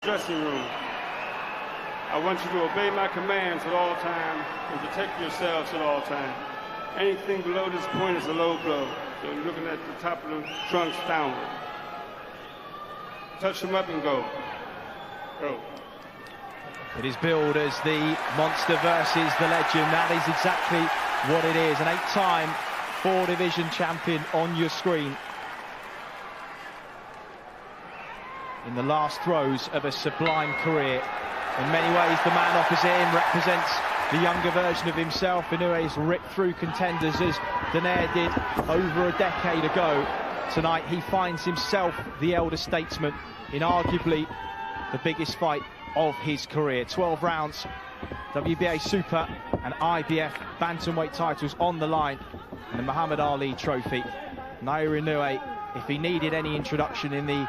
dressing room. I want you to obey my commands at all times and protect yourselves at all times. Anything below this point is a low blow. So you're looking at the top of the trunks downward. Touch them up and go. Go. It is billed as the monster versus the legend. That is exactly what it is. An 8-time 4-division champion on your screen. In the last throes of a sublime career. In many ways, the man opposite him represents the younger version of himself. Inoue has ripped through contenders as Donaire did over a decade ago. Tonight, he finds himself the elder statesman in arguably the biggest fight of his career. 12 rounds, WBA Super and IBF Bantamweight titles on the line, and the Muhammad Ali Trophy. Naoya Inoue, if he needed any introduction in the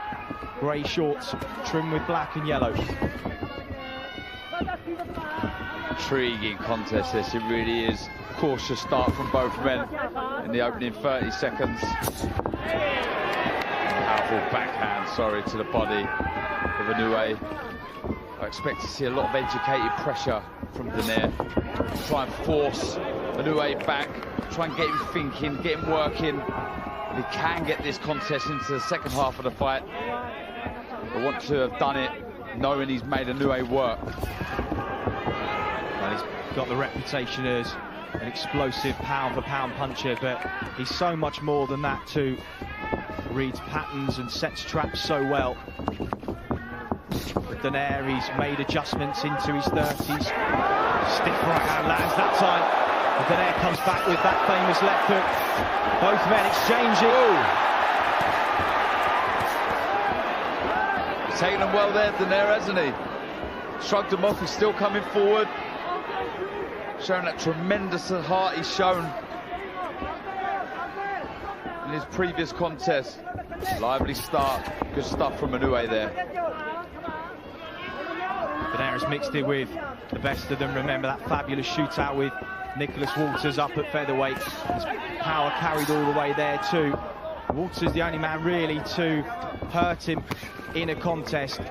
grey shorts trimmed with black and yellow. Intriguing contest this, it really is. Cautious start from both men in the opening 30 seconds. Powerful backhand, to the body of Inoue. I expect to see a lot of educated pressure from Donaire. Try and force Inoue back, try and get him thinking, get him working. If he can get this contest into the second half of the fight, I want to have done it knowing he's made Inoue work. Well, he's got the reputation as an explosive pound-for-pound puncher, but he's so much more than that too. Reads patterns and sets traps so well. With Donaire, he's made adjustments into his 30s. Stiff right hand lands that time. And Donaire comes back with that famous left hook. Both men exchanging. He's taken them well there, Donaire, hasn't he? Shrugged him off, he's still coming forward. Showing that tremendous heart he's shown in his previous contest. Lively start, good stuff from Inoue there. Donaire has mixed it with the best of them. Remember that fabulous shootout with Nicholas Walters up at featherweight. His power carried all the way there too. Walters the only man really to hurt him in a contest.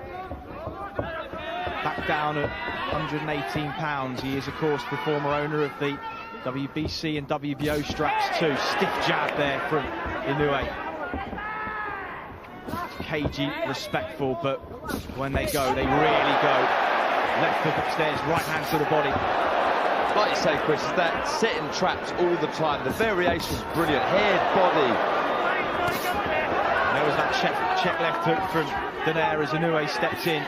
Back down at 118 pounds. He is, of course, the former owner of the WBC and WBO straps too. Stiff jab there from Inoue. Cagey, respectful, but when they go, they really go. Left hook upstairs, right hand to the body. Like you say, Chris, that setting traps all the time. The variation's brilliant. Head, body. There was that check left hook from Donaire as Inoue steps in.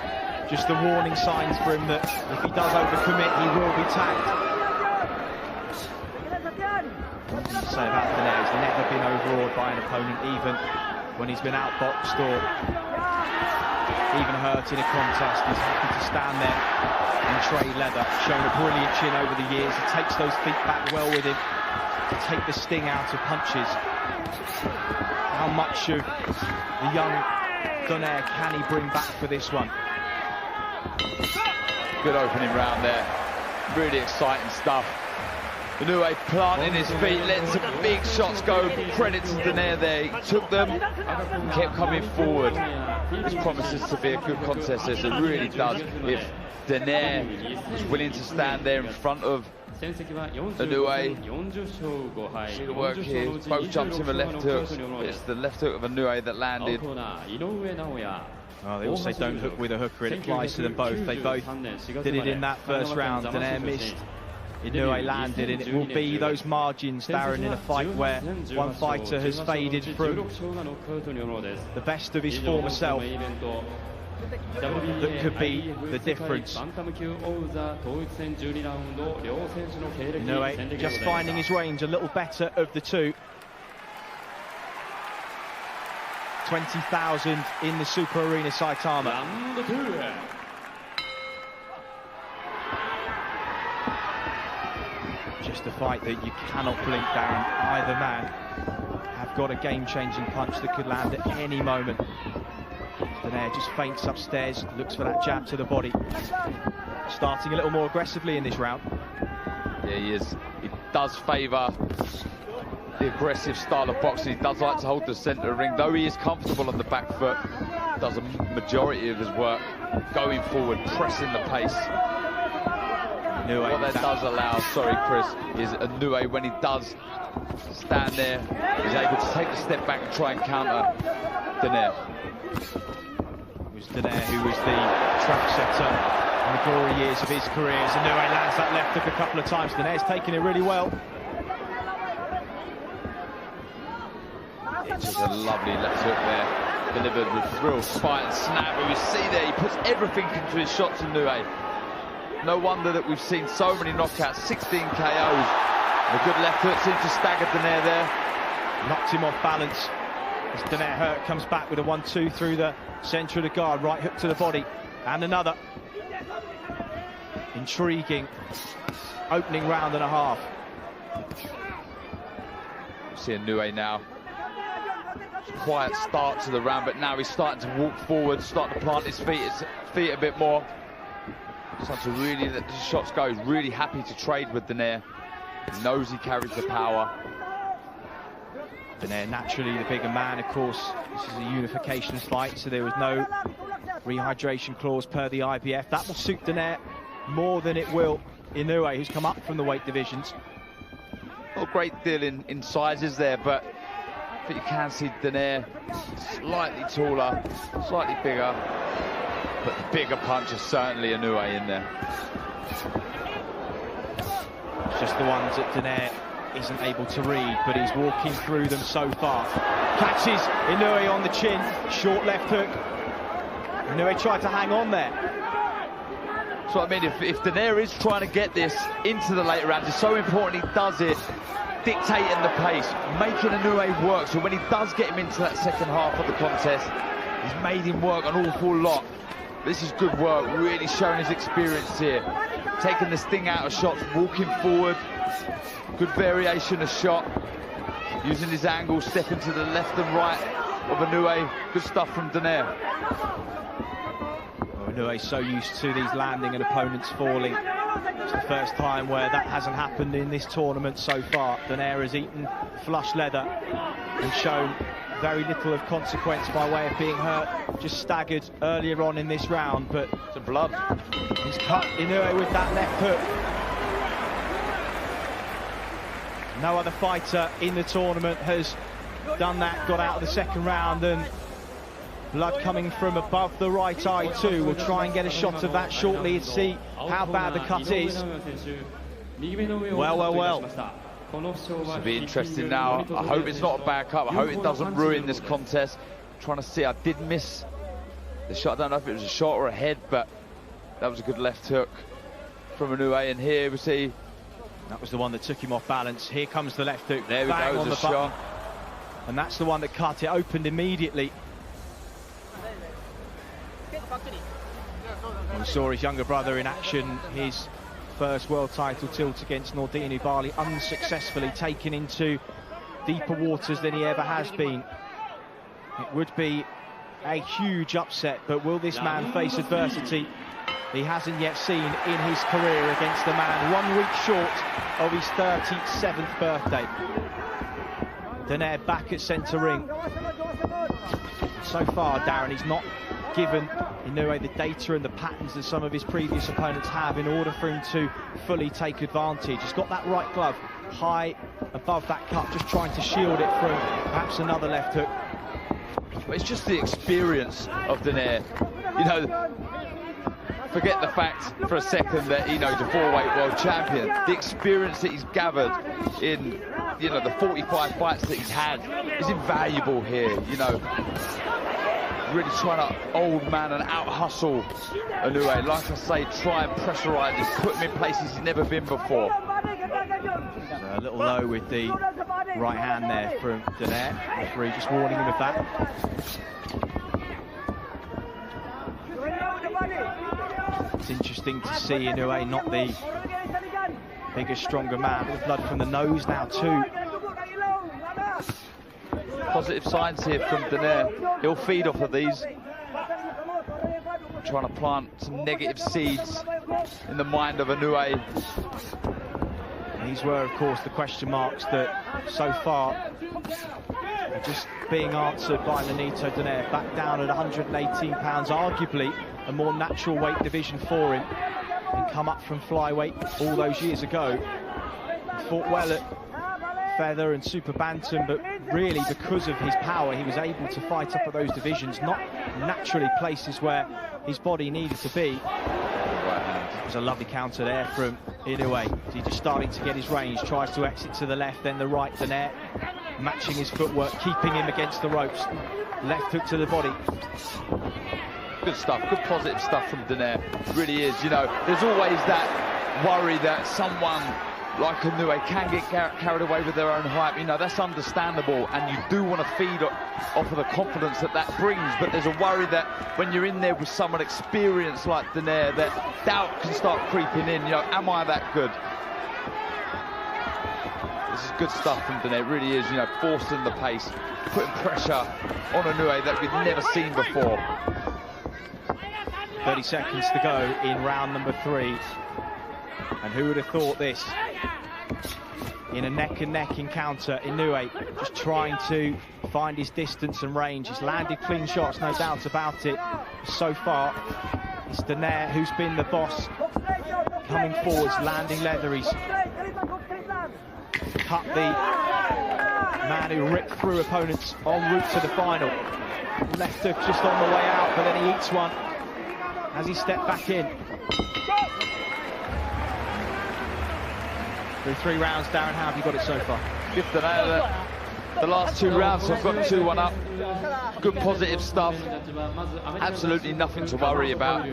Just the warning signs for him that if he does overcommit, he will be tagged. What can you say about Donaire? He's never been overawed by an opponent, even when he's been outboxed or even hurt in a contest. He's happy to stand there and trade leather. Shown a brilliant chin over the years. He takes those feet back well with him to take the sting out of punches. How much of the young Donaire can he bring back for this one? Good opening round there. Really exciting stuff. Inoue planting his feet, letting some big shots go. Credit to Donaire there. He took them and kept coming forward. This promises to be a good contest, as it really does. If Donaire is willing to stand there in front of Inoue. See the work here. Both jumped in the left hook. It's the left hook of Inoue that landed. Oh, they all say don't hook with a hooker. It applies to them both. They both did it in that first round. Donaire missed. Inoue landed, and it will be those margins, Darren, in a fight where one fighter has faded from the best of his former self. That could be the difference. Inoue just finding his range, a little better of the two. 20,000 in the Super Arena Saitama. Just a fight that you cannot blink, Darren. Either man have got a game-changing punch that could land at any moment. Donaire just feints upstairs, looks for that jab to the body. Starting a little more aggressively in this round. Yeah, he is. He does favour the aggressive style of boxing. He does like to hold the centre of the ring, though he is comfortable on the back foot. does a majority of his work going forward, pressing the pace. What that does allow, sorry Chris, is Inoue, when he does stand there, is able to take a step back and try and counter Donaire. It was Donaire who was the trap setter in the glory years of his career. As Inoue lands that left hook a couple of times. Donaire's taking it really well. It's just a lovely left hook there, delivered with real fight and snap. And we see there, he puts everything into his shots, Inoue. No wonder that we've seen so many knockouts, 16 KOs. A good left hook seems to stagger Donaire there. Knocked him off balance. As Donaire hurt, comes back with a 1-2 through the centre of the guard. Right hook to the body. And another. Intriguing opening round and a half. See Inoue now. Quiet start to the round, but now he's starting to walk forward, starting to plant his feet a bit more. Starting to really let the shots go. He's really happy to trade with Donaire. He knows he carries the power. Donaire naturally the bigger man, of course. This is a unification fight, so there was no rehydration clause per the IBF. That will suit Donaire more than it will Inoue, who's come up from the weight divisions. Not a great deal in sizes there, but you can see Donaire slightly taller, slightly bigger, but the bigger punch is certainly Inoue in there. It's just the ones that Donaire isn't able to read, but he's walking through them so far. Catches Inoue on the chin, short left hook. Inoue tried to hang on there. So I mean, if Donaire is trying to get this into the later rounds, it's so important he does it, dictating the pace, making Inoue work, so when he does get him into that second half of the contest, he's made him work an awful lot. This is good work, really showing his experience here. Taking the sting out of shots, walking forward, good variation of shot, using his angle, stepping to the left and right of Inoue. Good stuff from Donaire. Inoue's so used to these landing and opponents falling. It's the first time where that hasn't happened in this tournament so far. Donaire has eaten flush leather and shown very little of consequence by way of being hurt. Just staggered earlier on in this round, but some blood. He's cut Inoue with that left hook. No other fighter in the tournament has done that, got out of the second round, and blood coming from above the right eye too. We'll try and get a shot of that shortly and see how bad the cut is. Well. This will be interesting now. I hope it's not a bad cut. I hope it doesn't ruin this contest. I'm trying to see, I did miss the shot. I don't know if it was a shot or a head, but that was a good left hook from Inoue. And here we see, that was the one that took him off balance. Here comes the left hook. There we bang go, on the shot. And that's the one that cut it. Opened immediately. We saw his younger brother in action, his first world title tilt against Nordine Ubali, unsuccessfully taken into deeper waters than he ever has been. It would be a huge upset, but will this man face adversity he hasn't yet seen in his career against a man 1 week short of his 37th birthday? Donaire back at centre ring. So far, Darren, he's not given Inoue the data and the patterns that some of his previous opponents have in order for him to fully take advantage. He's got that right glove high above that cut, just trying to shield it from perhaps another left hook. But it's just the experience of Donaire. You know, forget the fact for a second that Inoue's a 4-weight world champion. The experience that he's gathered in, you know, the 45 fights that he's had is invaluable here, you know. Really trying to old man and out-hustle Inoue. Like I say, try and pressurise him, put him in places he's never been before. A little low with the right hand there from Donaire. Referee just warning him of that. It's interesting to see Inoue, not the bigger, stronger man, but the blood from the nose now too. Positive signs here from Donaire. He'll feed off of these. Trying to plant some negative seeds in the mind of Inoue. These were, of course, the question marks that so far just being answered by Nonito Donaire, back down at 118 pounds, arguably a more natural weight division for him, and come up from flyweight all those years ago. He fought well at feather and super bantam, but really because of his power he was able to fight up at those divisions, not naturally places where his body needed to be. It was a lovely counter there from Inoue. He's just starting to get his range, tries to exit to the left, then the right. Donaire matching his footwork, keeping him against the ropes. Left hook to the body. Good stuff, good positive stuff from Donaire. Really is, you know, there's always that worry that someone like Inoue can get carried away with their own hype. You know, that's understandable, and you do want to feed off of the confidence that that brings, but there's a worry that when you're in there with someone experienced like Donaire, that doubt can start creeping in. You know, am I that good? This is good stuff from Donaire, it really is, you know, forcing the pace, putting pressure on Inoue that we've never seen before. 30 seconds to go in round number 3. And who would have thought this? In a neck-and-neck encounter, Inoue just trying to find his distance and range. He's landed clean shots, no doubt about it. So far, it's Donaire who's been the boss. Coming forwards, landing leather. He's cut the man who ripped through opponents en route to the final. Left hook just on the way out, but then he eats one as he stepped back in. Through 3 rounds, Darren, how have you got it so far? Give Donaire the last 2 rounds, so I've got 2-1 up. Good positive stuff. Absolutely nothing to worry about.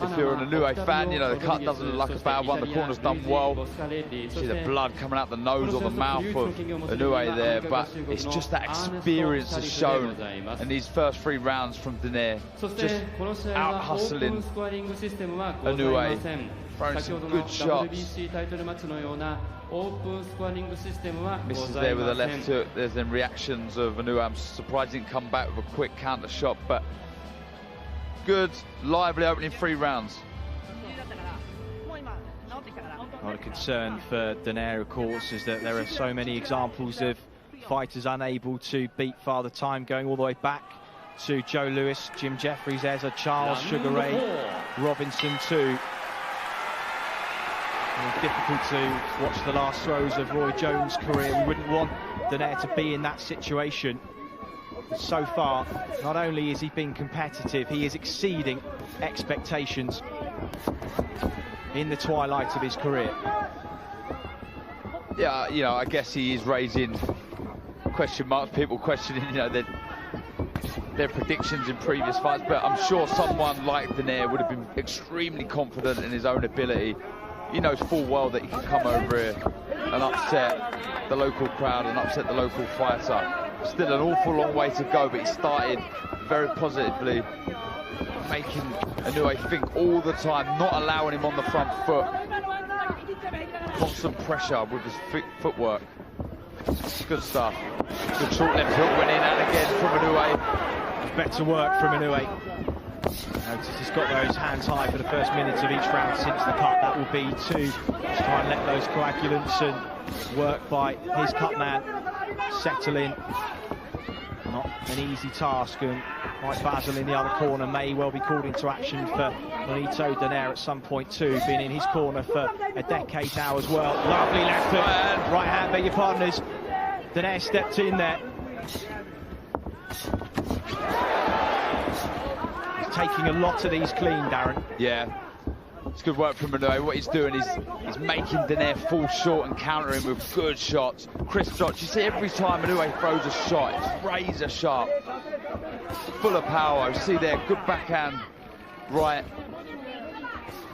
If you're an Inoue fan, you know, the cut doesn't look like a bad one, the corner's done well. See the blood coming out the nose or the mouth of Inoue there, but it's just that experience has shown in these first 3 rounds from Donaire. Just out-hustling Inoue, throwing some good shots. Misses there with a left hook. There's then reactions of Inoue. I'm surprised he didn't come back with a quick counter shot, but good, lively opening 3 rounds. Not a concern for Donaire, of course, is that there are so many examples of fighters unable to beat Father Time, going all the way back to Joe Louis, Jim Jeffries, Ezra, Charles, Sugar Ray Robinson too. It's difficult to watch the last throws of Roy Jones' career. We wouldn't want Donaire to be in that situation. So far, not only is he being competitive, he is exceeding expectations in the twilight of his career. Yeah, you know, I guess he is raising question marks, people questioning, you know, their predictions in previous fights, but I'm sure someone like Donaire would have been extremely confident in his own ability. He knows full well that he can come over here and upset the local crowd and upset the local fighter. Still an awful long way to go, but he started very positively, making Inoue think all the time, not allowing him on the front foot. Constant pressure with his footwork. Good stuff. Good short left hook went in and again from Inoue. Better work from Inoue. Notice he's got those hands high for the first minutes of each round since the cut. That will be to just try and let those coagulants and work by his cut man settle in. Not an easy task, and Mike Basil in the other corner may well be called into action for Nonito Donaire at some point too. Been in his corner for a decade now as well. Lovely left hook, right hand, beg your pardon. Donaire stepped in there. He's taking a lot of these clean, Darren. Yeah. It's good work from Inoue. What he's doing is he's making Donaire fall short and countering with good shots, crisp shots. You see every time Inoue throws a shot, it's razor sharp, full of power. You see there, good backhand, right.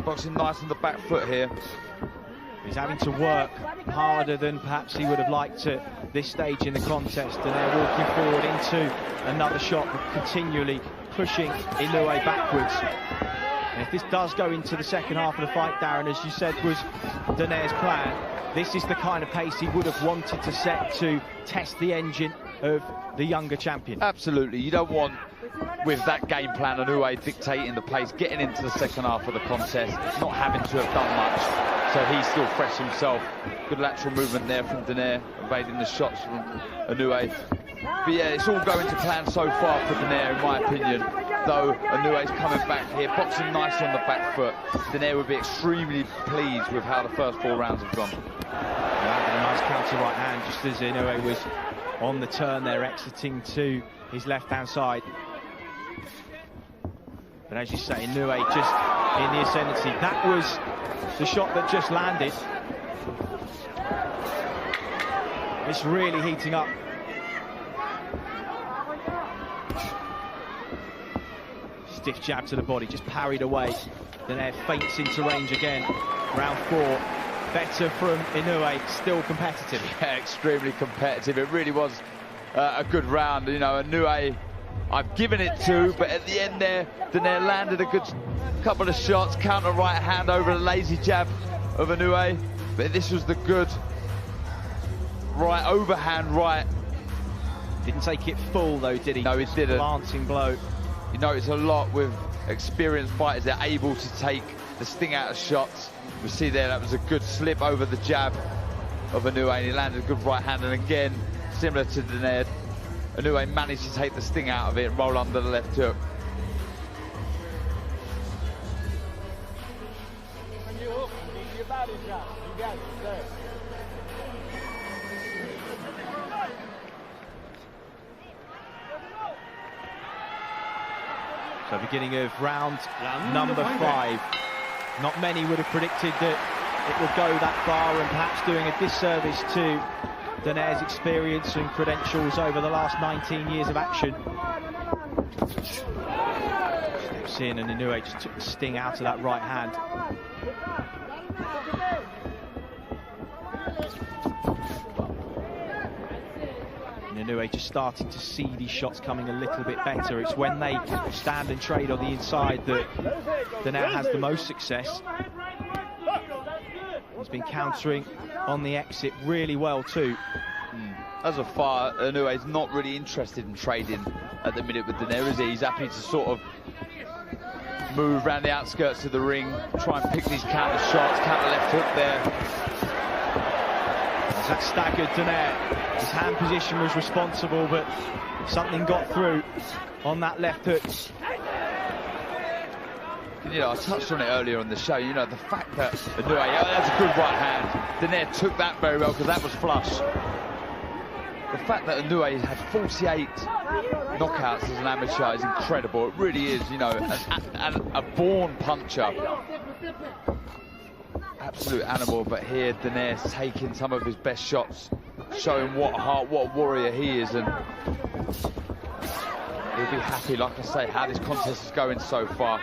Boxing nice on the back foot here. He's having to work harder than perhaps he would have liked at this stage in the contest, and they're walking forward into another shot, continually pushing Inoue backwards. And if this does go into the second half of the fight, Darren, as you said was Donaire's plan, this is the kind of pace he would have wanted to set to test the engine of the younger champion. Absolutely. You don't want, with that game plan, Inoue dictating the pace, getting into the second half of the contest, not having to have done much. So he's still fresh himself. Good lateral movement there from Donaire, evading the shots from Inoue. But yeah, it's all going to plan so far for Donaire, in my opinion. Though Inoue's coming back here, boxing nicely on the back foot. Donaire would be extremely pleased with how the first 4 rounds have gone. Landed a nice counter right hand just as Inoue was on the turn there, exiting to his left-hand side. But as you say, Inoue just in the ascendancy. That was the shot that just landed. It's really heating up. Stiff jab to the body, just parried away. Donaire feints into range again. Round 4, better from Inoue, still competitive. Yeah, extremely competitive. It really was a good round. You know, Inoue, I've given it to, but at the end there, Donaire landed a good couple of shots. Counter right hand over the lazy jab of Inoue. But this was the good right overhand right. Didn't take it full though, did he? No, he didn't. Planting blow. You notice a lot with experienced fighters, they're able to take the sting out of shots. We see there that was a good slip over the jab of Inoue, and he landed a good right hand, and again, similar to Donaire, Inoue managed to take the sting out of it and roll under the left hook. So beginning of round number 5. Not many would have predicted that it would go that far, and perhaps doing a disservice to Donaire's experience and credentials over the last 19 years of action. Steps in and Inoue just took the sting out of that right hand. Inoue just starting to see these shots coming a little bit better. It's when they stand and trade on the inside that Donaire has the most success. He's been countering on the exit really well too. As of far, Inoue's not really interested in trading at the minute with Donaire, is he? He's happy to sort of move around the outskirts of the ring, try and pick these counter shots, counter left hook there. That staggered Donaire. His hand position was responsible, but something got through on that left hook. You know, I touched on it earlier on the show. You know, the fact that Inoue, that's a good right hand. Donaire took that very well because that was flush. The fact that Inoue had 48 knockouts as an amateur is incredible. It really is, you know, a born puncher. Absolute animal, but here Donaire's taking some of his best shots, showing what a warrior he is, and he'll be happy, like I say, how this contest is going so far.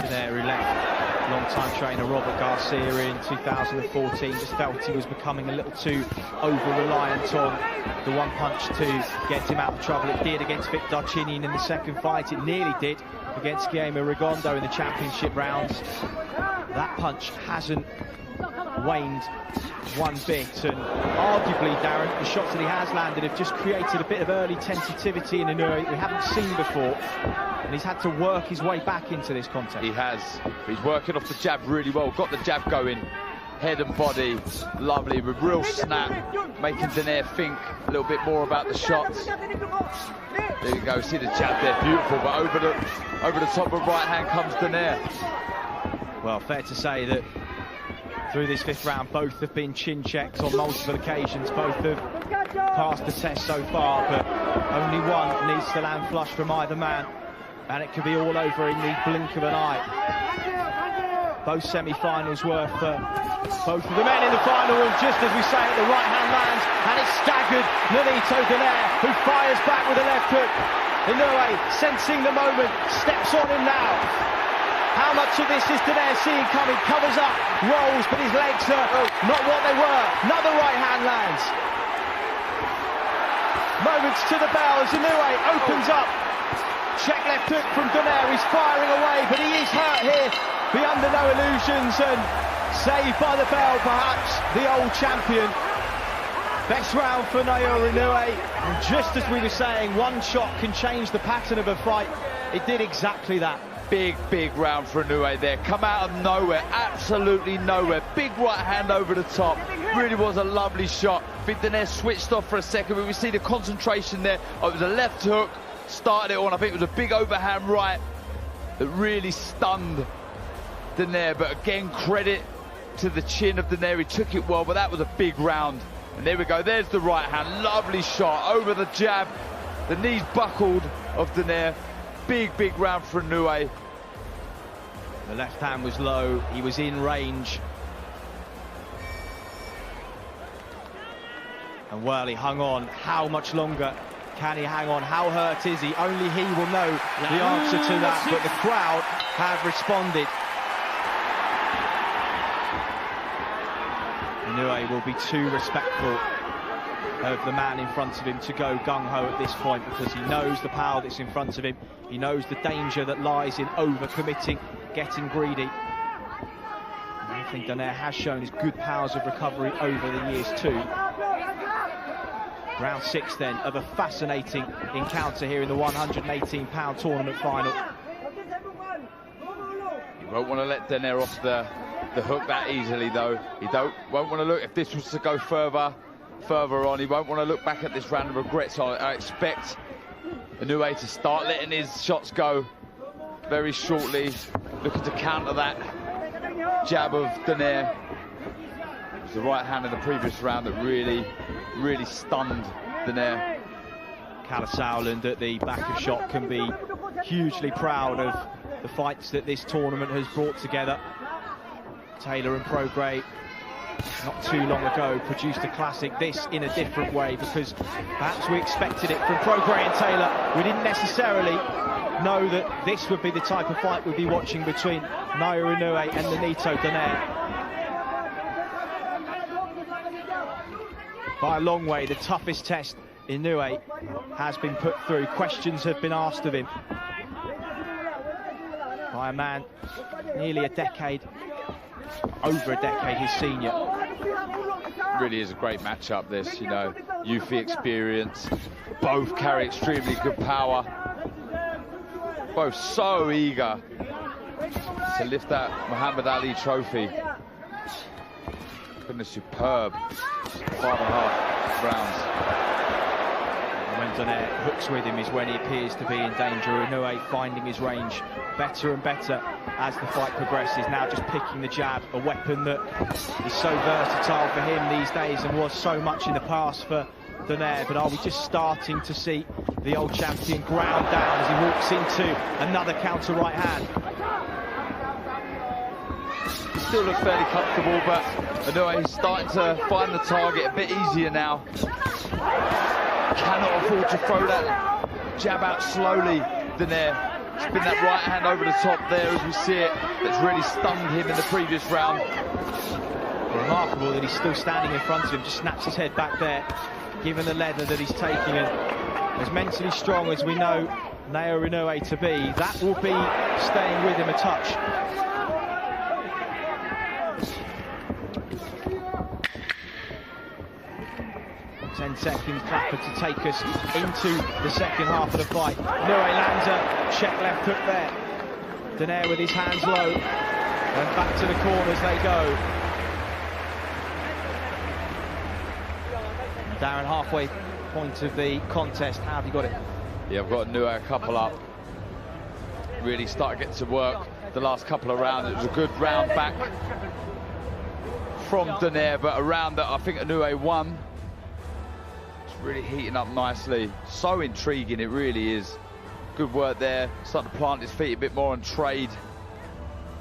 Donaire, who left long-time trainer Robert Garcia in 2014, just felt he was becoming a little too over-reliant on the one punch to get him out of trouble. It did against Vic Darchinyan in the second fight. It nearly did against Guillermo Rigondeaux in the championship rounds. That punch hasn't waned one bit, and arguably, Darren, the shots that he has landed have just created a bit of early tentativity in Inoue that we haven't seen before, and he's had to work his way back into this contest. He has. He's working off the jab really well, got the jab going, head and body, lovely, with real snap, making Donaire think a little bit more about the shots. There you go, see the jab there, beautiful, but over the top of right hand comes Donaire. Well, fair to say that through this 5th round, both have been chin checks on multiple occasions. Both have passed the test so far, but only one needs to land flush from either man, and it could be all over in the blink of an eye. Both semi-finals were for both of the men in the final, and just as we say it, the right hand lands, and it's staggered Nonito Donaire, who fires back with a left hook. Inoue, sensing the moment, steps on him now. How much of this is Donaire seeing coming? Covers up, rolls, but his legs are not what they were. Another right hand lands. Moments to the bell as Inoue opens up. Check left hook from Donaire. He's firing away, but he is hurt here. Be under no illusions, and saved by the bell, perhaps, the old champion. Best round for Naoya Inoue, and just as we were saying, one shot can change the pattern of a fight. It did exactly that. Big round for Inoue there. Come out of nowhere, absolutely nowhere. Big right hand over the top. Really was a lovely shot. I think Donaire switched off for a second, but we see the concentration there. Oh, it was a left hook, started it on. I think it was a big overhand right that really stunned Donaire. But again, credit to the chin of Donaire. He took it well, but that was a big round. And there we go, there's the right hand, lovely shot over the jab. The knees buckled of Donaire. Big round for Inoue. The left hand was low, he was in range. And well, he hung on. How much longer can he hang on? How hurt is he? Only he will know the answer to that, but the crowd have responded. Inoue will be too respectful of the man in front of him to go gung-ho at this point, because he knows the power that's in front of him. He knows the danger that lies in over-committing, getting greedy. And I think Donaire has shown his good powers of recovery over the years too. Round 6 then of a fascinating encounter here in the 118-pound tournament final. You won't want to let Donaire off the hook that easily though. He won't want to look, if this was to go further on, he won't want to look back at this round and regret. So I expect Inoue to start letting his shots go very shortly, looking to counter that jab of Donaire. It was the right hand in the previous round that really stunned Donaire. Kalle Sauerland at the back of shot can be hugely proud of the fights that this tournament has brought together. Taylor and Prograis, not too long ago, produced a classic, this in a different way, because perhaps we expected it from Prograis and Taylor. We didn't necessarily know that this would be the type of fight we'd be watching between Naoya Inoue and Nonito Donaire. By a long way, the toughest test Inoue has been put through. Questions have been asked of him by a man nearly a decade, over a decade his senior. Really is a great matchup, this, you know, youthful experience. Both carry extremely good power. Both so eager to lift that Muhammad Ali trophy. Been a superb 5.5 rounds. When Donaire hooks with him is when he appears to be in danger. Inoue finding his range better and better as the fight progresses. Now just picking the jab, a weapon that is so versatile for him these days and was so much in the past for Donaire. But are we just starting to see the old champion ground down as he walks into another counter right hand? He still looks fairly comfortable, but Inoue is starting to find the target a bit easier now. Cannot afford to throw that jab out slowly, Donaire. It's been that right hand over the top there, as we see it, that's really stunned him in the previous round. Remarkable that he's still standing in front of him, just snaps his head back there, given the leather that he's taking. And as mentally strong as we know Naoya Inoue to be, that will be staying with him a touch. 10 seconds, Clapper to take us into the second half of the fight. Inoue lands a check left hook there. Donaire with his hands low, and back to the corners they go. Darren, halfway point of the contest, how have you got it? Yeah, I've got Inoue a couple up. Really started to get to work the last couple of rounds. It was a good round back from Donaire, but a round that I think Inoue won. Really heating up nicely. So intriguing, it really is. Good work there. Starting to plant his feet a bit more and trade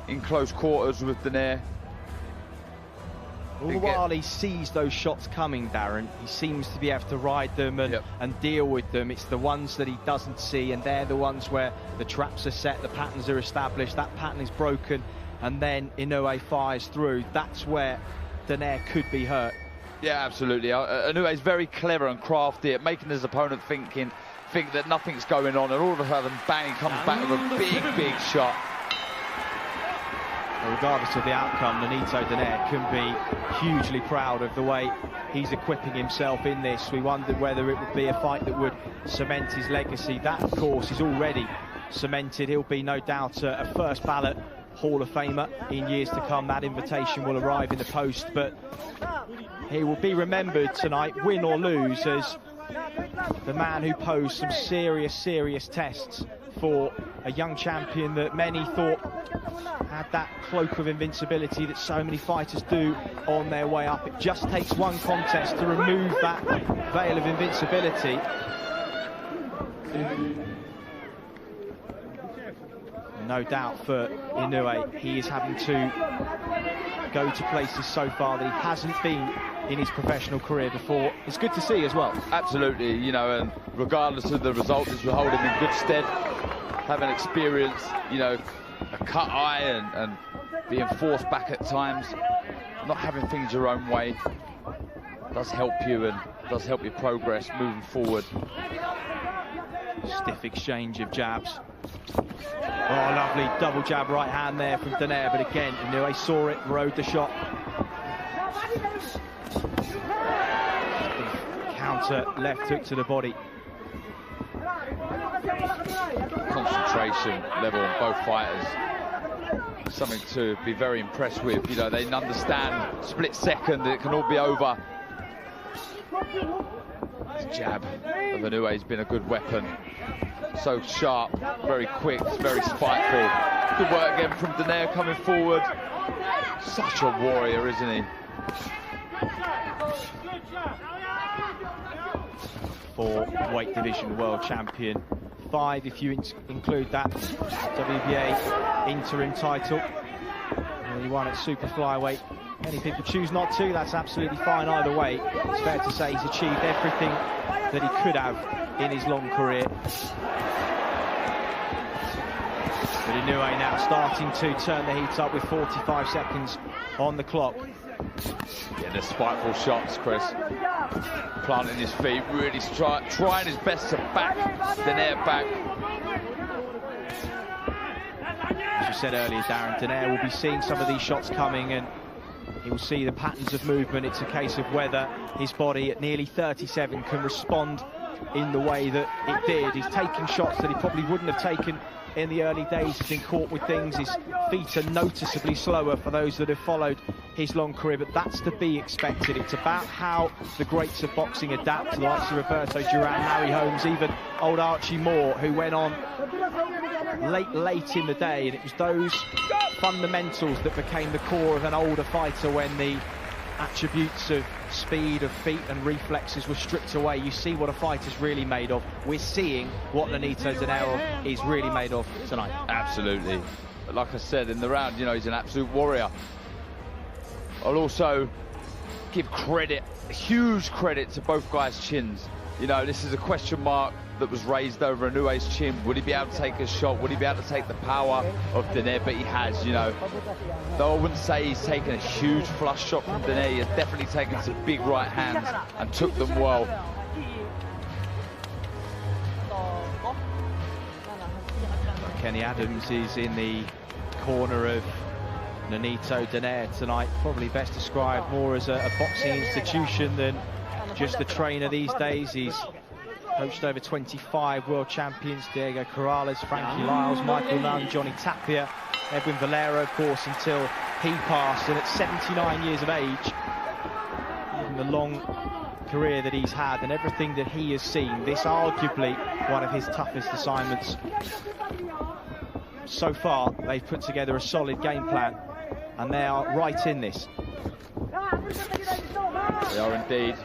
in close quarters with Donaire. All the while he sees those shots coming, Darren, he seems to be able to ride them and deal with them. It's the ones that he doesn't see, and they're the ones where the traps are set, the patterns are established, that pattern is broken, and then Inoue fires through. That's where Donaire could be hurt. Yeah, absolutely. Inoue is very clever and crafty at making his opponent think that nothing's going on, and all of a sudden, bang, he comes back with a big shot. Regardless of the outcome, Donaire can be hugely proud of the way he's equipping himself in this. We wondered whether it would be a fight that would cement his legacy. That, of course, is already cemented. He'll be, no doubt, a first ballot Hall of Famer in years to come. That invitation will arrive in the post, but he will be remembered tonight, win or lose, as the man who posed some serious tests for a young champion that many thought had that cloak of invincibility that so many fighters do on their way up. It just takes one contest to remove that veil of invincibility. No doubt for Inoue, he is having to go to places so far that he hasn't been in his professional career before. It's good to see as well. Absolutely, you know, and regardless of the result, this will hold him in good stead. Having experience, you know, a cut eye and being forced back at times, not having things your own way does help you and does help you progress moving forward. Stiff exchange of jabs. Oh, lovely double jab right hand there from Donaire, but again, Inoue saw it, rode the shot. Counter left hook to the body. Concentration level on both fighters. Something to be very impressed with. You know, they understand split second that it can all be over. This jab of Inoue has been a good weapon. So sharp, very quick, very spiteful. Good work again from Donaire coming forward. Such a warrior, isn't he? For weight division world champion. 5 if you include that WBA interim title. He won at super flyweight. Many people choose not to. That's absolutely fine either way. It's fair to say he's achieved everything that he could have in his long career. But Inoue now starting to turn the heat up with 45 seconds on the clock. Yeah, the spiteful shots, Chris. Planting his feet, really trying his best to back Donaire back. As you said earlier, Darren, Donaire will be seeing some of these shots coming and he will see the patterns of movement. It's a case of whether his body at nearly 37 can respond in the way that it did. He's taking shots that he probably wouldn't have taken in the early days. He's been caught with things. His feet are noticeably slower for those that have followed his long career, but that's to be expected. It's about how the greats of boxing adapt, to the likes of Roberto Duran, Larry Holmes, even old Archie Moore, who went on late in the day, and it was those fundamentals that became the core of an older fighter when the attributes of speed, of feet and reflexes were stripped away. You see what a fighter's really made of. We're seeing what Donaire is really made of tonight. Absolutely. But like I said in the round, you know, he's an absolute warrior. I'll also give credit, huge credit, to both guys' chins. You know, this is a question mark that was raised over Inoue's chin. Would he be able to take a shot? Would he be able to take the power of Donaire? But he has, you know. Though I wouldn't say he's taken a huge flush shot from Donaire, he has definitely taken some big right hands and took them well. Kenny Adams is in the corner of Donaire tonight. Probably best described more as a boxing institution than just a trainer these days. He's coached over 25 world champions: Diego Corrales, Frankie Lyles, Michael Nunn, Johnny Tapia, Edwin Valero, of course, until he passed. And at 79 years of age, in the long career that he's had and everything that he has seen, this arguably one of his toughest assignments. So far, they've put together a solid game plan, and they are right in this. They are indeed.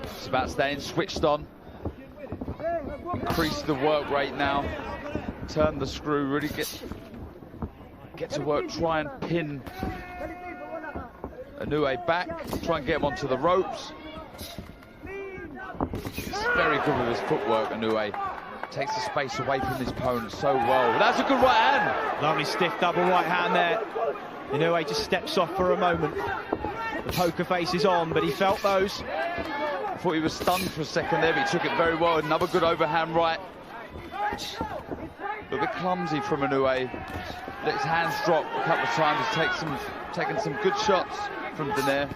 It's about staying switched on. Increase the work rate now. Turn the screw, really get to work, try and pin Inoue back, try and get him onto the ropes. He's very good with his footwork, Inoue. Takes the space away from his opponent so well. That's a good right hand. Lovely stiff double right hand there. Inoue just steps off for a moment. The poker face is on, but he felt those. I thought he was stunned for a second there, but he took it very well. Another good overhand right. A bit clumsy from Inoue. Let his hands drop a couple of times. He's taken some good shots from Donaire.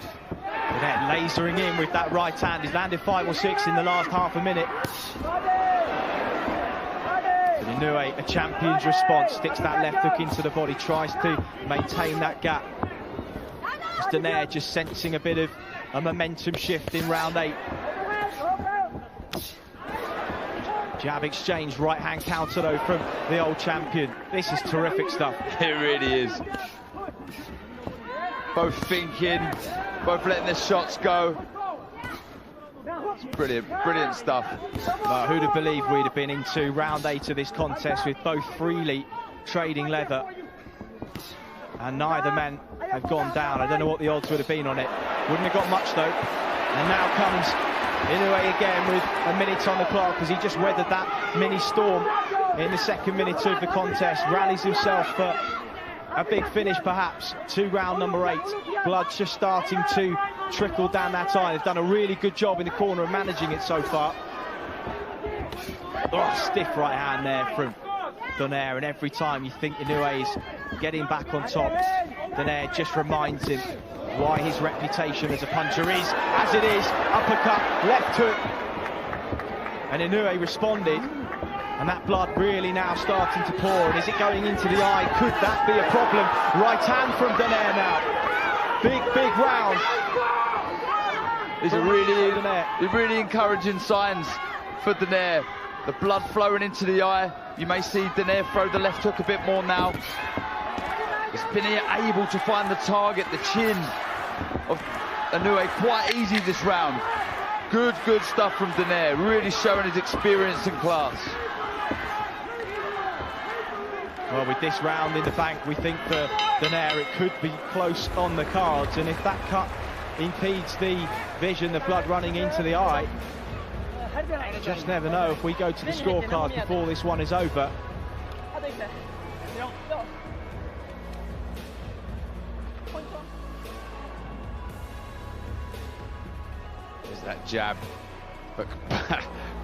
Donaire lasering in with that right hand. He's landed 5 or 6 in the last half a minute. But Inoue, a champion's response, sticks that left hook into the body, tries to maintain that gap. As Donaire just sensing a bit of a momentum shift in round 8. Jab exchange, right hand counter though from the old champion. This is terrific stuff. It really is. Both thinking, both letting their shots go. It's brilliant, brilliant stuff. Well, who'd have believed we'd have been into round 8 of this contest with both freely trading leather, and neither man have gone down. I don't know what the odds would have been on it. Wouldn't have got much though. And now comes Inoue again with a minute on the clock as he just weathered that mini storm in the second minute of the contest. Rallies himself for a big finish perhaps to round number 8. Blood's just starting to trickle down that eye. They've done a really good job in the corner of managing it so far. Oh, stiff right hand there from Donaire, and every time you think Inoue is getting back on top, Donaire just reminds him why his reputation as a puncher is as it is. Uppercut, left hook, and Inoue responded, and that blood really now starting to pour. And is it going into the eye? Could that be a problem? Right hand from Donaire now. Big round. These are really encouraging signs for Donaire. The blood flowing into the eye. You may see Donaire throw the left hook a bit more now. He's been able to find the target, the chin of Inoue quite easy this round. Good stuff from Donaire, really showing his experience and class. Well, with this round in the bank, we think for Donaire it could be close on the cards, and if that cut impedes the vision, the blood running into the eye, you just never know if we go to the scorecards before this one is over. There's that jab, but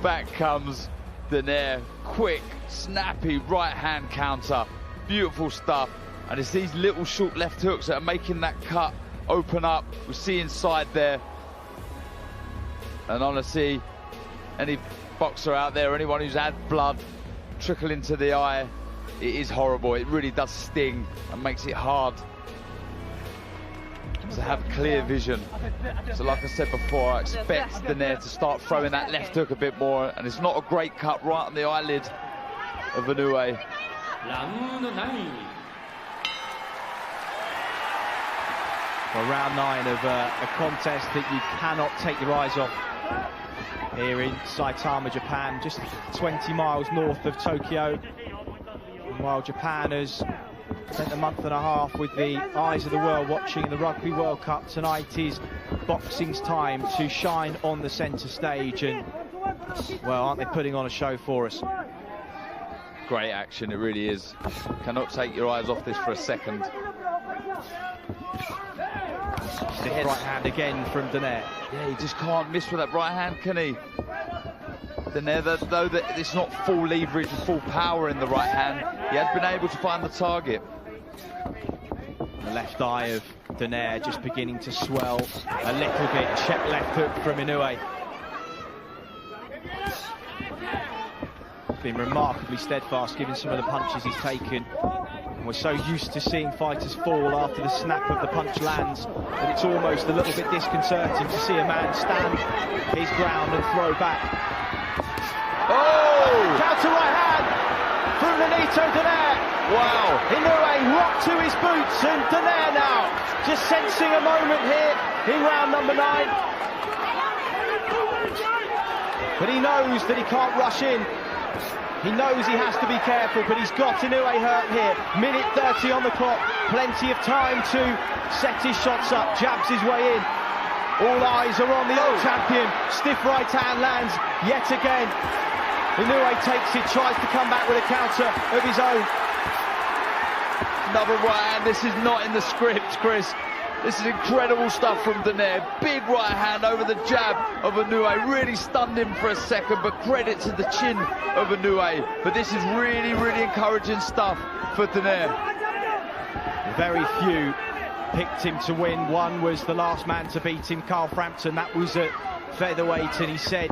back comes Donaire. Quick, snappy right hand counter. Beautiful stuff. And it's these little short left hooks that are making that cut open up. We see inside there. And honestly, any boxer out there, anyone who's had blood trickle into the eye, it is horrible. It really does sting and makes it hard to have clear vision. So like I said before, I expect Donaire to start throwing that left hook a bit more, and it's not a great cut right on the eyelid of Inoue. Well, round 9 of a contest that you cannot take your eyes off here in Saitama, Japan, just 20 miles north of Tokyo. And while Japan has spent a month and a half with the eyes of the world watching the Rugby World Cup, tonight is boxing's time to shine on the centre stage, and well, aren't they putting on a show for us? Great action, it really is. Cannot take your eyes off this for a second. The right hand again from Donaire. Yeah, he just can't miss with that right hand, can he? Donaire, though that it's not full leverage and full power in the right hand, he has been able to find the target. The left eye of Donaire just beginning to swell a little bit. Check left hook from Inoue. Been remarkably steadfast given some of the punches he's taken. And we're so used to seeing fighters fall after the snap of the punch lands that it's almost a little bit disconcerting to see a man stand his ground and throw back. Oh! Counter right hand from Benito Donaire. Wow! Inoue rocked to his boots, and Donaire now just sensing a moment here in round number 9. But he knows that he can't rush in. He knows he has to be careful, but he's got Inoue hurt here. Minute 30 on the clock, plenty of time to set his shots up, jabs his way in. All eyes are on the old champion. Stiff right hand lands yet again. Inoue takes it, tries to come back with a counter of his own. Another right hand. This is not in the script, Chris. This is incredible stuff from Donaire. Big right hand over the jab of Inoue. Really stunned him for a second, but credit to the chin of Inoue. But this is really, really encouraging stuff for Donaire. Very few picked him to win. One was the last man to beat him, Carl Frampton. That was at featherweight, and he said,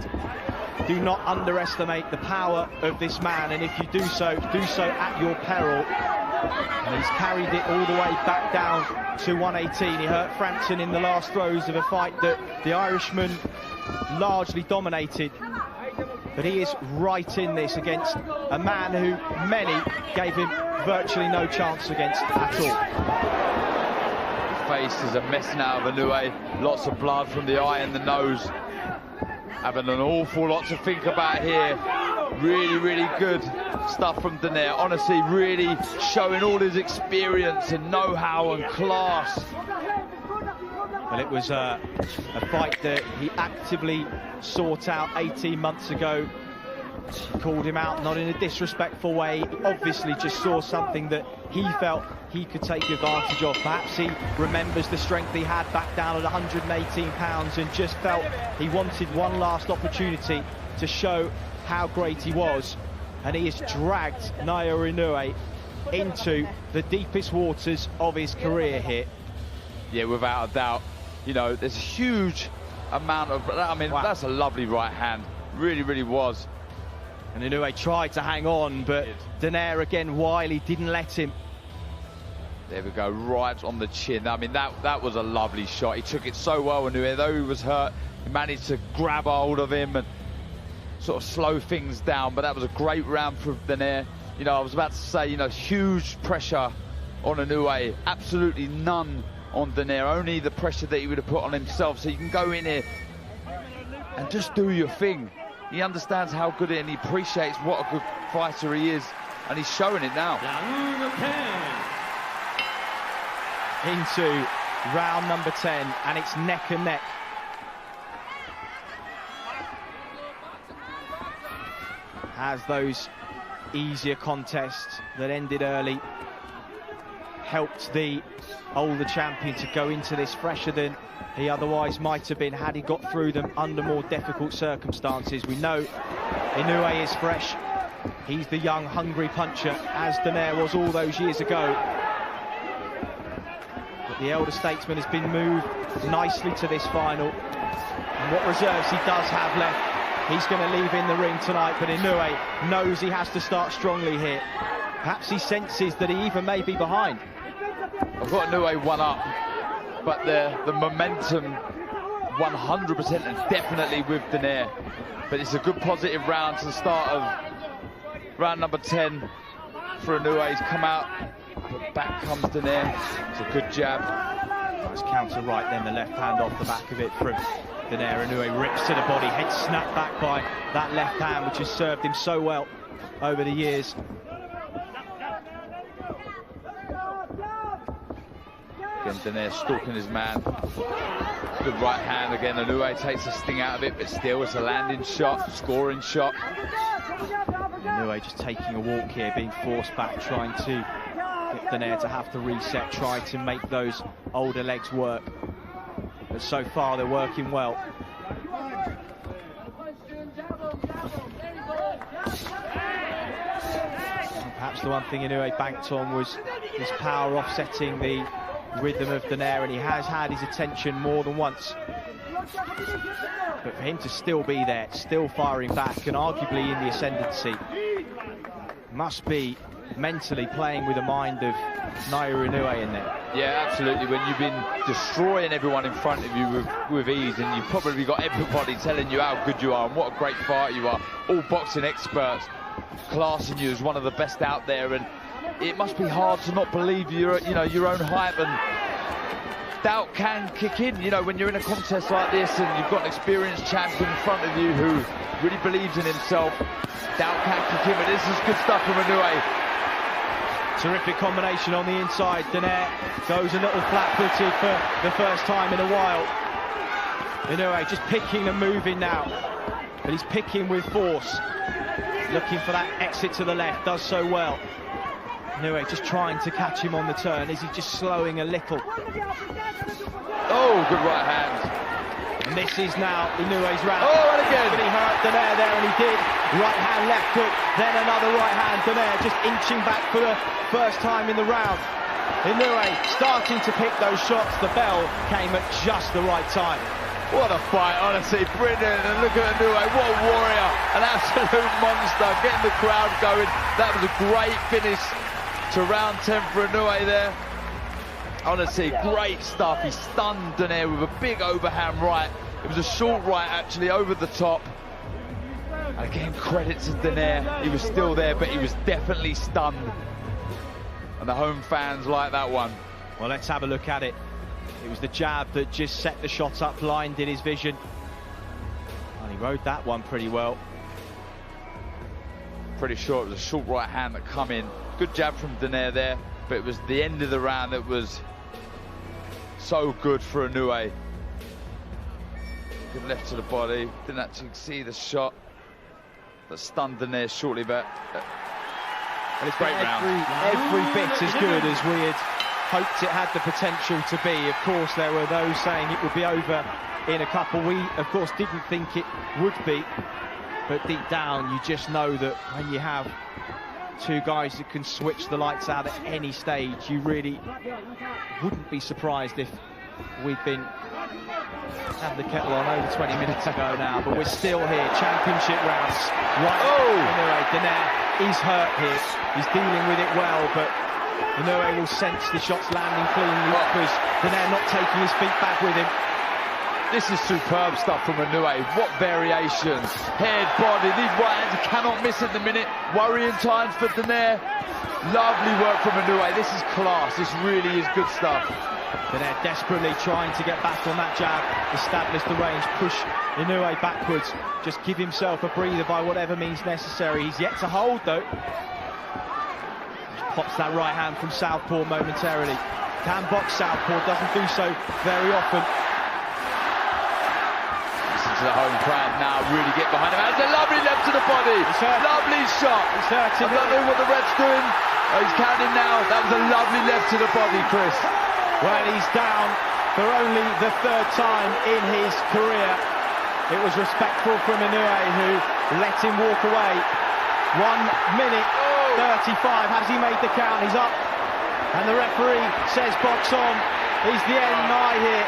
do not underestimate the power of this man, and if you do so at your peril. And he's carried it all the way back down to 118. He hurt Frampton in the last throws of a fight that the Irishman largely dominated. But he is right in this against a man who many gave him virtually no chance against at all. Face is a mess now of Inoue. Lots of blood from the eye and the nose. Having an awful lot to think about here. Really, really good stuff from Donaire. Honestly, really showing all his experience and know-how and class. Well, it was a fight that he actively sought out 18 months ago. He called him out, not in a disrespectful way. He obviously just saw something that he felt he could take advantage of. Perhaps he remembers the strength he had back down at 118 pounds and just felt he wanted one last opportunity to show how great he was. And he has dragged Naoya Inoue into the deepest waters of his career here. Yeah, without a doubt. You know, there's a huge amount of... I mean, wow. That's a lovely right hand. Really, really was. And Inoue tried to hang on, but Donaire again wily, didn't let him. There we go, right on the chin. I mean, that was a lovely shot. He took it so well, Inoue. Though he was hurt, he managed to grab hold of him and sort of slow things down. But that was a great round for Donaire. You know, I was about to say, you know, huge pressure on Inoue. Absolutely none on Donaire. Only the pressure that he would have put on himself. So you can go in here and just do your thing. He understands how good it is, and he appreciates what a good fighter he is, and he's showing it now. Into round number 10, and it's neck and neck. As those easier contests that ended early helped the older champion to go into this fresher than he otherwise might have been had he got through them under more difficult circumstances. We know Inoue is fresh. He's the young, hungry puncher, as Donaire was all those years ago. But the elder statesman has been moved nicely to this final. And what reserves he does have left, he's going to leave in the ring tonight. But Inoue knows he has to start strongly here. Perhaps he senses that he even may be behind. I've got Inoue one up, but the momentum 100% and definitely with Donaire. But it's a good positive round to the start of round number 10 for Inoue. He's come out, but back comes Donaire. It's a good jab. Nice counter right, then the left hand off the back of it from Donaire. Inoue rips to the body, head snapped back by that left hand, which has served him so well over the years. Again, Donaire stalking his man. Good right hand again. Inoue takes the sting out of it, but still it's a landing shot, scoring shot. Inoue just taking a walk here, being forced back, trying to get Donaire to have to reset, try to make those older legs work. But so far they're working well. Perhaps the one thing Inoue banked on was his power offsetting the rhythm of Donaire, and he has had his attention more than once. But for him to still be there, still firing back, and arguably in the ascendancy, must be mentally playing with the mind of Naoya Inoue in there. Yeah, absolutely. When you've been destroying everyone in front of you with ease, and you've probably got everybody telling you how good you are and what a great fighter you are, all boxing experts classing you as one of the best out there, and it must be hard to not believe your own hype, and doubt can kick in, you know, when you're in a contest like this and you've got an experienced champion in front of you who really believes in himself. Doubt can kick in, but this is good stuff from Inoue. Terrific combination on the inside. Donaire goes a little flat-footed for the first time in a while. Inoue just picking and moving now, but he's picking with force, looking for that exit to the left, does so well. Inoue just trying to catch him on the turn. Is he just slowing a little? Oh, good right hand. And this is now Inoue's round. Oh, and again. But he hurt Donaire there, and he did. Right hand, left hook, then another right hand. Donaire just inching back for the first time in the round. Inoue starting to pick those shots. The bell came at just the right time. What a fight, honestly, brilliant. And look at Inoue, what a warrior, an absolute monster, getting the crowd going. That was a great finish to round 10 for Inoue there. Honestly, great stuff. He stunned Donaire with a big overhand right. It was a short right, actually, over the top. And again, credit to Donaire. He was still there, but he was definitely stunned. And the home fans like that one. Well, let's have a look at it. It was the jab that just set the shot up, blinded his vision. And he rode that one pretty well. Pretty sure it was a short right hand that come in. Good jab from Donaire there, but it was the end of the round that was so good for Inoue. Good left to the body. Didn't actually see the shot that stunned Donaire shortly, but And it's great every bit as good as we had hoped it had the potential to be. Of course, there were those saying it would be over in a couple. We, of course, didn't think it would be. But deep down, you just know that when you have two guys that can switch the lights out at any stage, you really wouldn't be surprised if we'd been having the kettle on over 20 minutes ago now. But we're still here, championship rounds. Right. Inoue, Donaire is hurt here. He's dealing with it well, but Inoue will sense the shots landing cleanly because Donaire not taking his feet back with him. this is superb stuff from Inoue. What variations. Head, body, these right hands he cannot miss at the minute. Worrying times for Donaire. Lovely work from Inoue. This is class. This really is good stuff. Donaire desperately trying to get back on that jab, establish the range, push Inoue backwards, just give himself a breather by whatever means necessary. He's yet to hold though. Just pops that right hand from southpaw momentarily. Can box southpaw, doesn't do so very often. Listen to the home crowd now, really get behind him. That's a lovely left to the body. Lovely shot. I don't know what the ref's doing. Oh, he's counting now. That was a lovely left to the body, Chris. Well, he's down for only the third time in his career. It was respectful from Inoue, who let him walk away. 1 minute 35. Has he made the count? He's up. And the referee says box on. Is the end nigh here?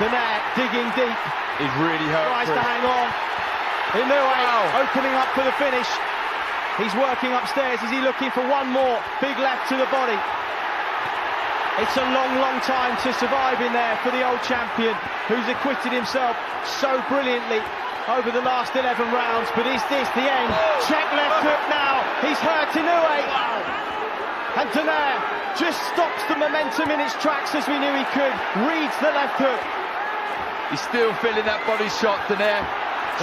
Donaire digging deep. He's really hurt. Tries to hang on. Inoue opening up for the finish. He's working upstairs. Is he looking for one more? Big left to the body. It's a long, long time to survive in there for the old champion, who's acquitted himself so brilliantly over the last 11 rounds. But is this the end? Check left hook now. He's hurt Inoue. And Donaire just stops the momentum in its tracks as we knew he could. Reads the left hook. He's still feeling that body shot, Donaire.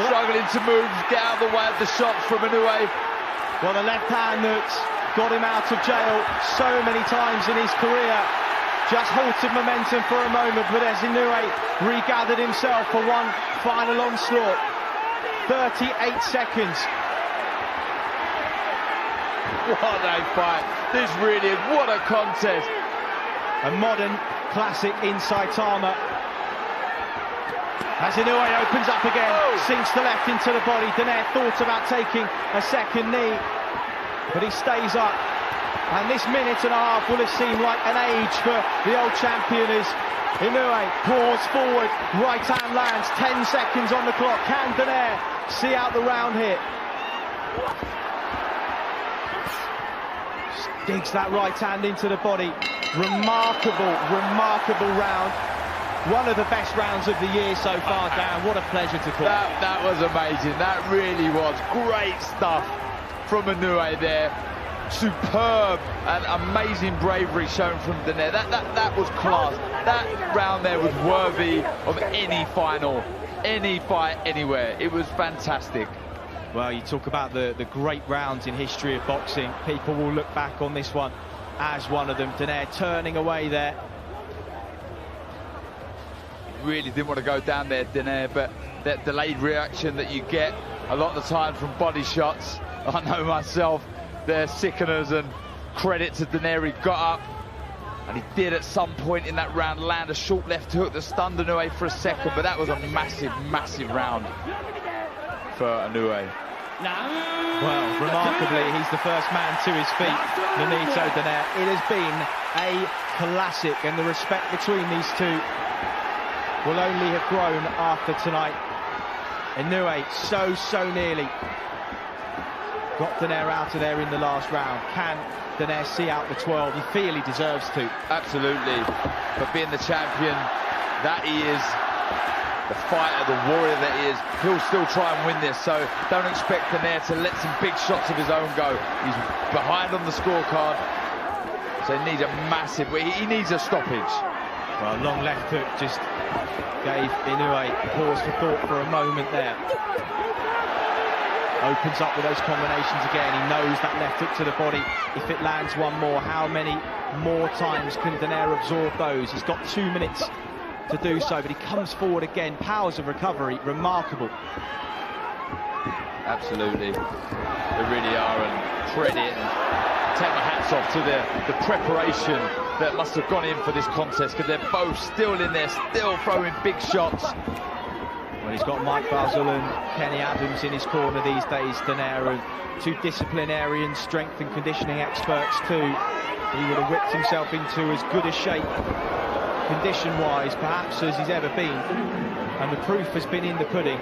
Struggling to move, get out of the way of the shots from Inoue. Well, the left hand that's got him out of jail so many times in his career just halted momentum for a moment, but as Inoue regathered himself for one final onslaught. 38 seconds. What a fight. This really is, what a contest. A modern classic in Saitama. As Inoue opens up again, sinks the left into the body. Donaire thought about taking a second knee, but he stays up. And this minute and a half will have seemed like an age for the old champion as Inoue pours forward. Right hand lands, 10 seconds on the clock. Can Donaire see out the round here? Digs that right hand into the body. Remarkable, remarkable round. One of the best rounds of the year so far, Dan. What a pleasure to call. That was amazing. That really was great stuff from Inoue there. Superb and amazing bravery shown from Donaire. That was class. That round there was worthy of any final, any fight, anywhere. It was fantastic. Well, you talk about the great rounds in history of boxing. People will look back on this one as one of them. Donaire turning away there. Really didn't want to go down there, Donaire, but that delayed reaction that you get a lot of the time from body shots, I know myself, they're sickeners, and credit to Donaire, he got up, and he did at some point in that round land a short left hook that stunned Inoue for a second, but that was a massive, massive round for Inoue. Well, remarkably, he's the first man to his feet, Nonito Donaire. It has been a classic, and the respect between these two will only have grown after tonight. Inoue so nearly got Donaire out of there in the last round. Can Donaire see out the 12? You feel he deserves to. Absolutely. But being the champion that he is, the fighter, the warrior that he is, he'll still try and win this. So don't expect Donaire to let some big shots of his own go. He's behind on the scorecard. So he needs a massive, he needs a stoppage. Well, long left hook just gave Inoue pause for thought for a moment there. Opens up with those combinations again. He knows that left hook to the body. If it lands one more, how many more times can Donaire absorb those? He's got 2 minutes to do so, but he comes forward again. Powers of recovery, remarkable. Absolutely, they really are, and credit and take my hats off to the preparation that must have gone in for this contest, because they're both still in there, still throwing big shots. Well, he's got Mike Basil and Kenny Adams in his corner these days, Donaire, and 2 disciplinarians, strength and conditioning experts too. He would have whipped himself into as good a shape, condition-wise, perhaps as he's ever been, and the proof has been in the pudding.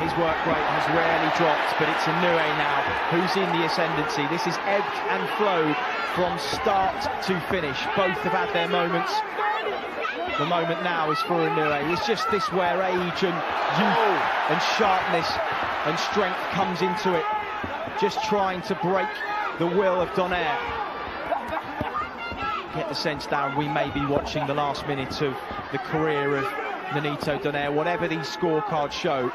His work rate has rarely dropped, but it's Inoue now who's in the ascendancy. This is ebbed and flowed from start to finish. Both have had their moments. The moment now is for Inoue. It's just this where age and youth and sharpness and strength comes into it. Just trying to break the will of Donaire. Get the sense down we may be watching the last minute of the career of Nonito Donaire. Whatever these scorecards show,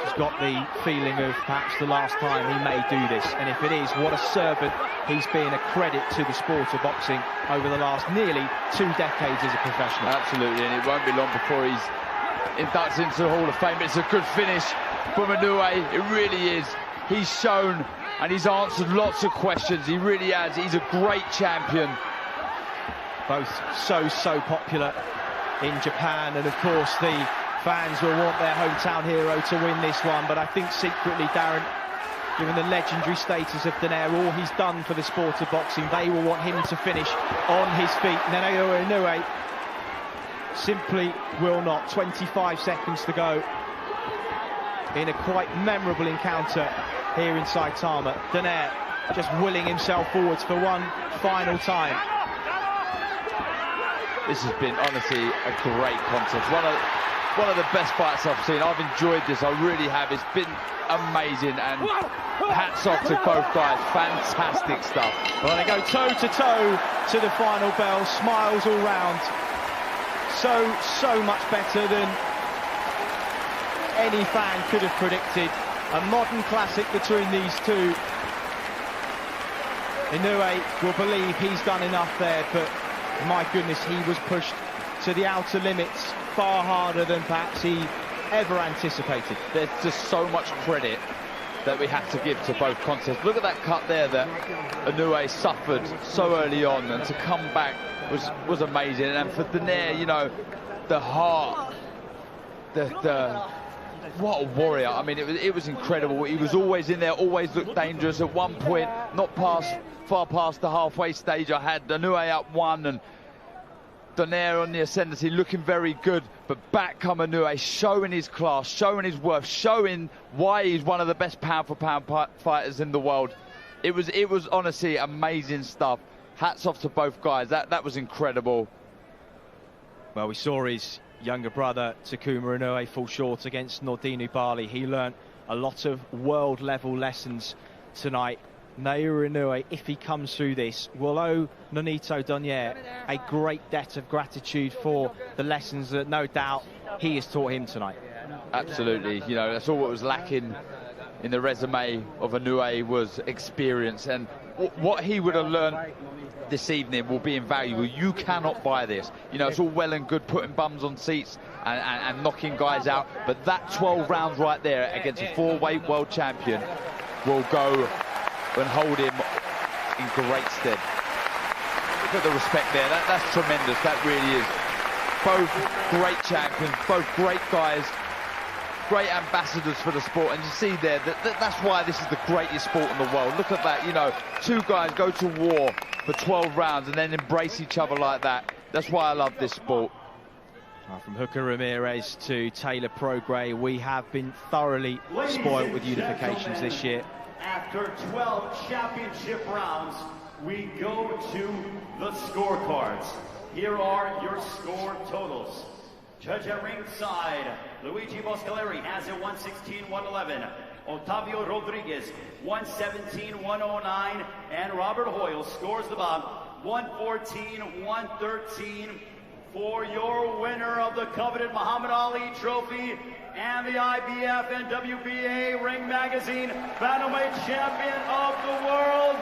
he's got the feeling of perhaps the last time he may do this. And if it is, what a servant he's been, a credit to the sport of boxing over the last nearly 2 decades as a professional. Absolutely, and it won't be long before he's inducted into the Hall of Fame. It's a good finish from Inoue, it really is. He's shown and he's answered lots of questions, he really has. He's a great champion. Both so popular in Japan, and of course the fans will want their hometown hero to win this one, but I think secretly, Darren, given the legendary status of Donaire, all he's done for the sport of boxing, they will want him to finish on his feet. Nonito Inoue simply will not. 25 seconds to go in a quite memorable encounter here in Saitama. Donaire just willing himself forwards for one final time. This has been honestly a great contest. One of the best fights I've seen. I've enjoyed this, I really have. It's been amazing, and hats off to both guys. Fantastic stuff. Well, they go toe to toe to the final bell, smiles all round. So much better than any fan could have predicted. A modern classic between these two. Inoue will believe he's done enough there, but my goodness, he was pushed to the outer limits far harder than perhaps he ever anticipated. There's just so much credit that we have to give to both contests. Look at that cut there that Inoue suffered so early on, and to come back was amazing. And for Donaire, you know, the heart, what a warrior. I mean, it was incredible. He was always in there, always looked dangerous. At one point, not far past the halfway stage, I had Inoue up 1 and Donaire on the ascendancy, looking very good, but back come Inoue, showing his class, showing his worth, showing why he's one of the best pound-for-pound fighters in the world. It was honestly amazing stuff. Hats off to both guys. That was incredible. Well, we saw his younger brother Takuma Inoue fall short against Nordinu Bali. He learnt a lot of world-level lessons tonight. Naoya Inoue, if he comes through this, will owe Nonito Donaire a great debt of gratitude for the lessons that no doubt he has taught him tonight. Absolutely, you know, that's all what was lacking in the resume of Inoue was experience, and what he would have learned this evening will be invaluable. You cannot buy this. You know, it's all well and good putting bums on seats and knocking guys out, but that 12 rounds right there against a 4-weight world champion, will go and hold him in great stead. Look at the respect there. That's tremendous. That really is. Both great champions, both great guys, great ambassadors for the sport. And you see there that's why this is the greatest sport in the world. Look at that, you know, two guys go to war for 12 rounds and then embrace each other like that. That's why I love this sport. From Hooker Ramirez to Taylor Prograis, we have been thoroughly spoiled with unifications this year. After 12 championship rounds, we go to the scorecards. Here are your score totals. Judge at ringside, Luigi Boscaleri has it 116-111. Otavio Rodriguez, 117-109. And Robert Hoyle scores the bout, 114-113. For your winner of the coveted Muhammad Ali Trophy and the IBF and WBA Ring Magazine Bantamweight Champion of the World,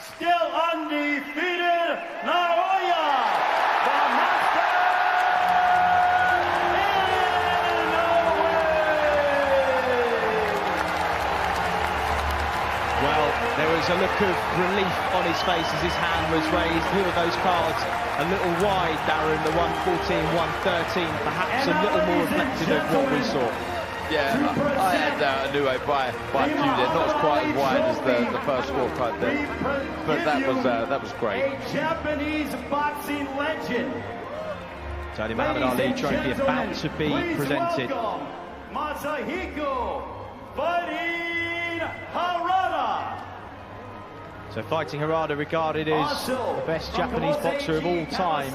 still undefeated, Naoya, the master Inoue. Well, there was a look of relief on his face as his hand was raised. Who are those cards? A little wide, Darren, the 114-113, perhaps a little more reflective of what we saw. Yeah, I had Inoue by a few there, not quite as wide as the first scorecard there, but that was great. A Japanese boxing legend. So the Muhammad Ali Trophy about to be presented. Masahiko fighting Harada. So fighting Harada regarded as the best Japanese boxer of all time.